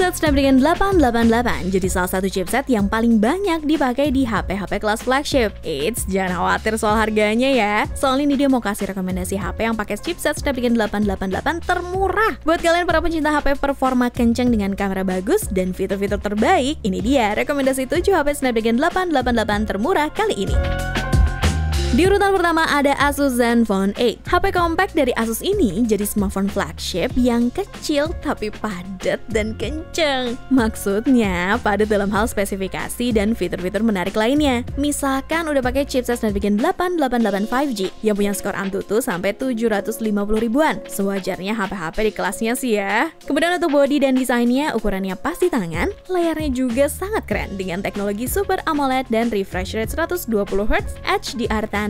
Chipset Snapdragon 888 jadi salah satu chipset yang paling banyak dipakai di HP-HP kelas flagship. Eits, jangan khawatir soal harganya ya. Soalnya ini dia mau kasih rekomendasi HP yang pakai chipset Snapdragon 888 termurah. Buat kalian para pencinta HP performa kencang dengan kamera bagus dan fitur-fitur terbaik, ini dia rekomendasi 7 HP Snapdragon 888 termurah kali ini. Di urutan pertama ada Asus Zenfone 8. HP compact dari Asus ini jadi smartphone flagship yang kecil tapi padat dan kenceng. Maksudnya padat dalam hal spesifikasi dan fitur-fitur menarik lainnya. Misalkan udah pakai chipset Snapdragon 888 5G yang punya skor Antutu sampai 750 ribuan. Sewajarnya HP-HP di kelasnya sih ya. Kemudian untuk body dan desainnya, ukurannya pas di tangan, layarnya juga sangat keren dengan teknologi Super AMOLED dan refresh rate 120Hz HDR10+.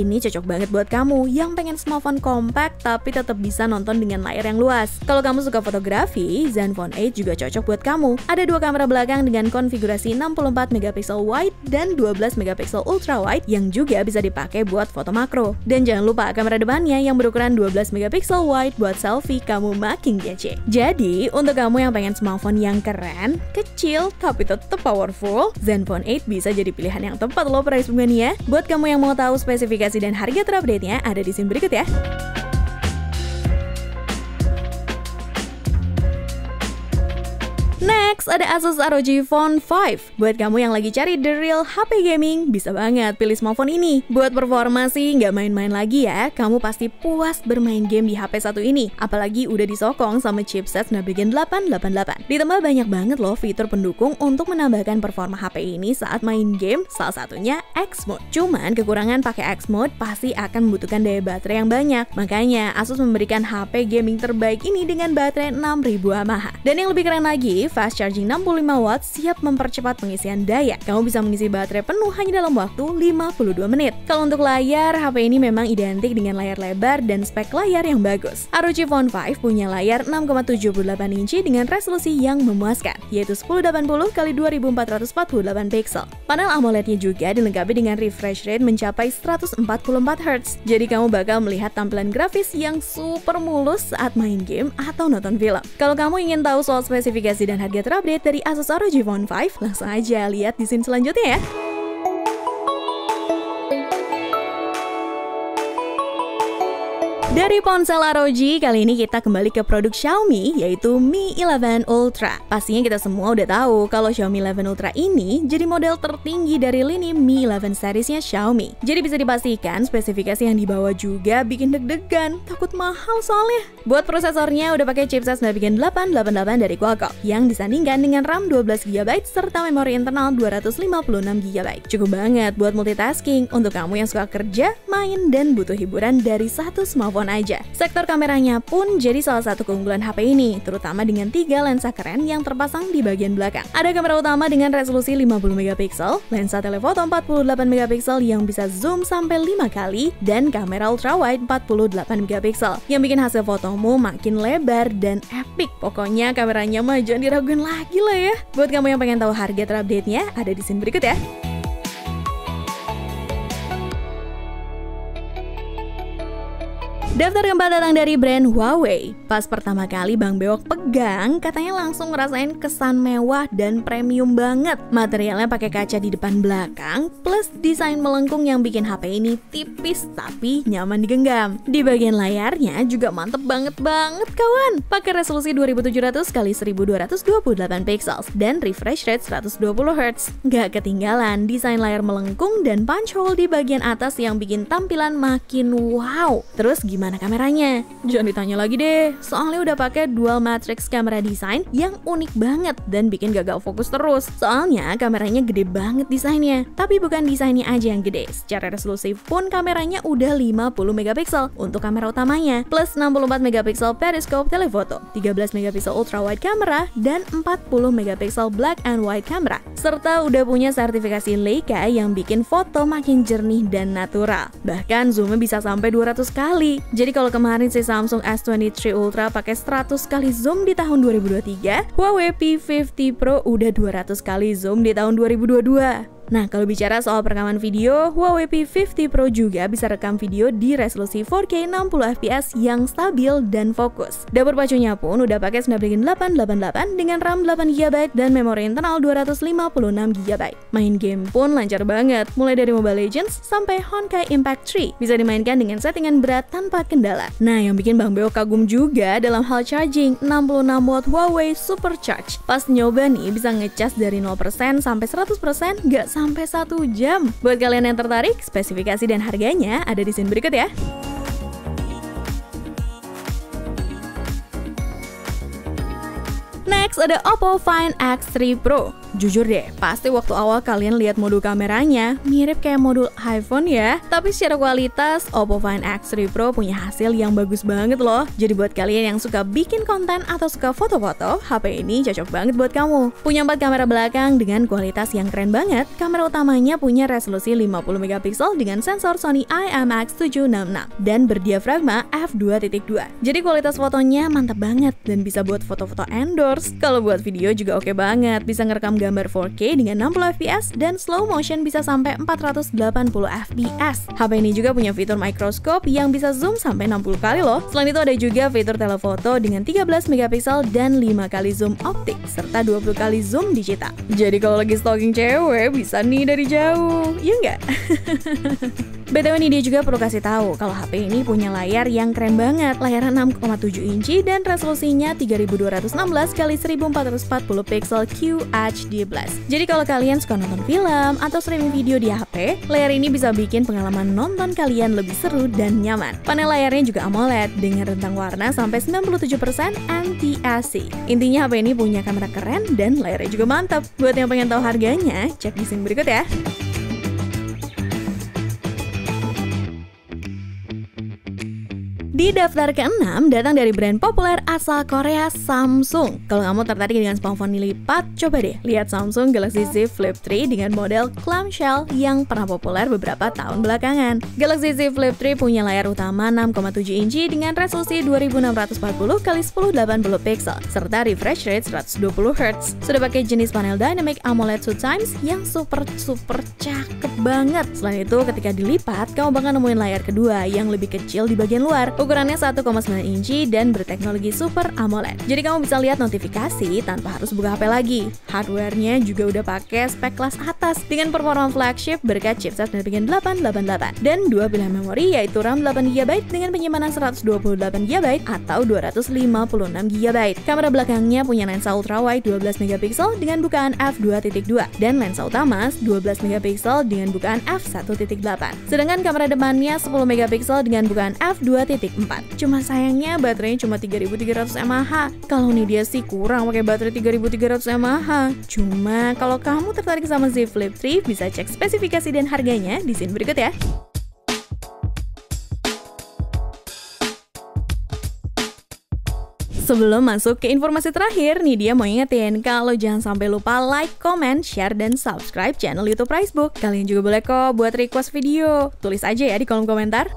Ini cocok banget buat kamu yang pengen smartphone compact tapi tetap bisa nonton dengan layar yang luas. Kalau kamu suka fotografi, Zenfone 8 juga cocok buat kamu. Ada dua kamera belakang dengan konfigurasi 64 megapiksel wide dan 12 megapiksel ultra wide yang juga bisa dipakai buat foto makro. Dan jangan lupa kamera depannya yang berukuran 12 megapiksel wide buat selfie kamu makin kece. Jadi, untuk kamu yang pengen smartphone yang keren, kecil tapi tetap powerful, Zenfone 8 bisa jadi pilihan yang tepat loh price mania. Buat kamu yang mau tahu spesifikasi dan harga terupdate-nya ada di scene berikut ya. Next, ada Asus ROG Phone 5. Buat kamu yang lagi cari the real HP gaming, bisa banget pilih smartphone ini. Buat performa sih nggak main-main lagi ya, kamu pasti puas bermain game di HP satu ini. Apalagi udah disokong sama chipset Snapdragon 888. Ditambah banyak banget loh fitur pendukung untuk menambahkan performa HP ini saat main game, salah satunya X Mode. Cuman kekurangan pakai X Mode pasti akan membutuhkan daya baterai yang banyak. Makanya Asus memberikan HP gaming terbaik ini dengan baterai 6000 mAh. Dan yang lebih keren lagi, fast charging 65 watt siap mempercepat pengisian daya. Kamu bisa mengisi baterai penuh hanya dalam waktu 52 menit. Kalau untuk layar, HP ini memang identik dengan layar lebar dan spek layar yang bagus. ROG Phone 5 punya layar 6,78 inci dengan resolusi yang memuaskan, yaitu 1080x2448 pixel. Panel AMOLED-nya juga dilengkapi dengan refresh rate mencapai 144Hz. Jadi kamu bakal melihat tampilan grafis yang super mulus saat main game atau nonton film. Kalau kamu ingin tahu soal spesifikasi dan harga terupdate dari Asus ROG Phone 5, langsung aja lihat di scene selanjutnya ya. Dari ponsel ROG, kali ini kita kembali ke produk Xiaomi, yaitu Mi 11 Ultra. Pastinya kita semua udah tahu kalau Xiaomi 11 Ultra ini jadi model tertinggi dari lini Mi 11 seriesnya Xiaomi. Jadi bisa dipastikan spesifikasi yang dibawa juga bikin deg-degan, takut mahal soalnya. Buat prosesornya udah pakai chipset Snapdragon 888 dari Qualcomm yang disandingkan dengan RAM 12GB serta memori internal 256GB. Cukup banget buat multitasking untuk kamu yang suka kerja, main, dan butuh hiburan dari satu smartphone aja. Sektor kameranya pun jadi salah satu keunggulan HP ini, terutama dengan 3 lensa keren yang terpasang di bagian belakang. Ada kamera utama dengan resolusi 50MP, lensa telefoto 48MP yang bisa zoom sampai 5 kali, dan kamera ultrawide 48MP yang bikin hasil fotomu makin lebar dan epic. Pokoknya kameranya mah jangan diraguin lagi lah ya. Buat kamu yang pengen tahu harga terupdate-nya, ada di scene berikut ya. Daftar keempat datang dari brand Huawei. Pas pertama kali Bang Bewok pegang, katanya langsung ngerasain kesan mewah dan premium banget. Materialnya pakai kaca di depan belakang, plus desain melengkung yang bikin HP ini tipis tapi nyaman digenggam. Di bagian layarnya juga mantep banget kawan. Pakai resolusi 2700x1228 pixels dan refresh rate 120Hz. Gak ketinggalan desain layar melengkung dan punch hole di bagian atas yang bikin tampilan makin wow. Terus gimana kameranya? Jangan ditanya lagi deh, soalnya udah pakai dual matrix camera design yang unik banget dan bikin gagal fokus terus. Soalnya kameranya gede banget desainnya. Tapi bukan desainnya aja yang gede, secara resolusi pun kameranya udah 50MP untuk kamera utamanya, plus 64MP periscope telefoto, 13MP ultra wide camera, dan 40MP black and white camera. Serta udah punya sertifikasi Leica yang bikin foto makin jernih dan natural. Bahkan zoomnya bisa sampai 200 kali. Jadi kalau kemarin si Samsung S23 Ultra pakai 100 kali zoom di tahun 2023, Huawei P50 Pro udah 200 kali zoom di tahun 2022. Nah, kalau bicara soal perekaman video, Huawei P50 Pro juga bisa rekam video di resolusi 4K 60 fps yang stabil dan fokus. Dapur pacunya pun udah pakai Snapdragon 888 dengan RAM 8GB dan memori internal 256GB. Main game pun lancar banget, mulai dari Mobile Legends sampai Honkai Impact 3. Bisa dimainkan dengan settingan berat tanpa kendala. Nah, yang bikin Bang Beo kagum juga dalam hal charging, 66W Huawei Supercharge. Pas nyoba nih, bisa ngecas dari 0% sampai 100% nggak sampai 1 jam. Buat kalian yang tertarik, spesifikasi dan harganya ada di scene berikut ya. Next ada Oppo Find X3 Pro. Jujur deh, pasti waktu awal kalian lihat modul kameranya mirip kayak modul iPhone ya. Tapi secara kualitas, Oppo Find X3 Pro punya hasil yang bagus banget loh. Jadi buat kalian yang suka bikin konten atau suka foto-foto, HP ini cocok banget buat kamu. Punya 4 kamera belakang dengan kualitas yang keren banget. Kamera utamanya punya resolusi 50MP dengan sensor Sony IMX766 dan berdiafragma f2.2. Jadi kualitas fotonya mantap banget dan bisa buat foto-foto endorse. Kalau buat video juga oke banget, bisa ngerekam gambar 4K dengan 60 fps dan slow motion bisa sampai 480 fps. HP ini juga punya fitur microscope yang bisa zoom sampai 60 kali loh. Selain itu ada juga fitur telefoto dengan 13MP dan 5 kali zoom optik serta 20 kali zoom digital. Jadi kalau lagi stalking cewek bisa nih dari jauh, ya nggak? BTW ini dia juga perlu kasih tahu kalau HP ini punya layar yang keren banget. Layar 6,7 inci dan resolusinya 3216 x 1440 pixel QHD+. Jadi kalau kalian suka nonton film atau streaming video di HP, layar ini bisa bikin pengalaman nonton kalian lebih seru dan nyaman. Panel layarnya juga AMOLED dengan rentang warna sampai 97% anti-AC. Intinya HP ini punya kamera keren dan layarnya juga mantap. Buat yang pengen tahu harganya, cek di scene berikut ya. Di daftar ke-6 datang dari brand populer asal Korea, Samsung. Kalau kamu tertarik dengan smartphone lipat, coba deh lihat Samsung Galaxy Z Flip 3 dengan model clamshell yang pernah populer beberapa tahun belakangan. Galaxy Z Flip 3 punya layar utama 6,7 inci dengan resolusi 2640 x 1080 pixel serta refresh rate 120Hz. Sudah pakai jenis panel Dynamic AMOLED SuTimes yang super cakep banget. Selain itu, ketika dilipat, kamu bakal nemuin layar kedua yang lebih kecil di bagian luar. Ukurannya 1,9 inci dan berteknologi Super AMOLED. Jadi kamu bisa lihat notifikasi tanpa harus buka HP lagi. Hardware-nya juga udah pakai spek kelas atas dengan performa flagship berkat chipset Snapdragon 888 dan 2 pilihan memori yaitu RAM 8GB dengan penyimpanan 128GB atau 256GB. Kamera belakangnya punya lensa ultrawide 12MP dengan bukaan f2.2 dan lensa utama 12MP dengan bukaan f1.8. Sedangkan kamera depannya 10MP dengan bukaan f2.4. Cuma sayangnya baterainya cuma 3300 mAh. Kalau nih dia sih kurang pakai baterai 3300 mAh. Cuma kalau kamu tertarik sama Z Flip 3 bisa cek spesifikasi dan harganya di scene berikut ya. Sebelum masuk ke informasi terakhir, nih dia mau ingetin kalau jangan sampai lupa like, comment, share, dan subscribe channel YouTube Pricebook. Kalian juga boleh kok buat request video. Tulis aja ya di kolom komentar.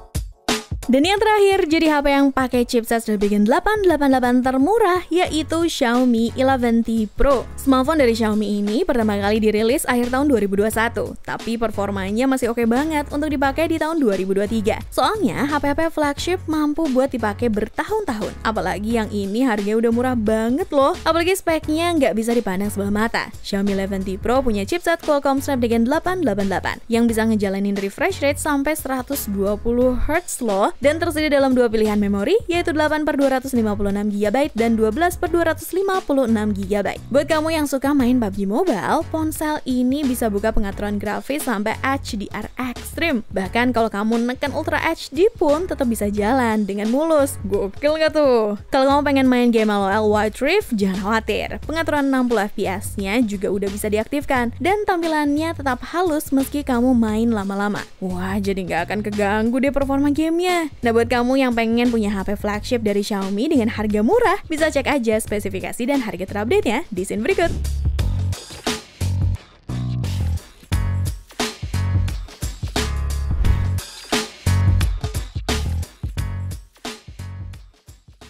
Dan yang terakhir, jadi HP yang pakai chipset Snapdragon 888 termurah yaitu Xiaomi 11T Pro. Smartphone dari Xiaomi ini pertama kali dirilis akhir tahun 2021, tapi performanya masih oke banget untuk dipakai di tahun 2023. Soalnya HP-HP flagship mampu buat dipakai bertahun-tahun. Apalagi yang ini harganya udah murah banget loh. Apalagi speknya nggak bisa dipandang sebelah mata. Xiaomi 11T Pro punya chipset Qualcomm Snapdragon 888 yang bisa ngejalanin refresh rate sampai 120Hz loh. Dan tersedia dalam 2 pilihan memori, yaitu 8/256GB dan 12/256GB. Buat kamu yang suka main PUBG Mobile, ponsel ini bisa buka pengaturan grafis sampai HDR Extreme. Bahkan kalau kamu neken Ultra HD pun tetap bisa jalan dengan mulus. Gokil nggak tuh? Kalau kamu pengen main game LOL Wild Rift, jangan khawatir. Pengaturan 60 fps-nya juga udah bisa diaktifkan. Dan tampilannya tetap halus meski kamu main lama-lama. Wah, jadi nggak akan keganggu deh performa gamenya. Nah, buat kamu yang pengen punya HP flagship dari Xiaomi dengan harga murah, bisa cek aja spesifikasi dan harga terupdate-nya di scene berikut.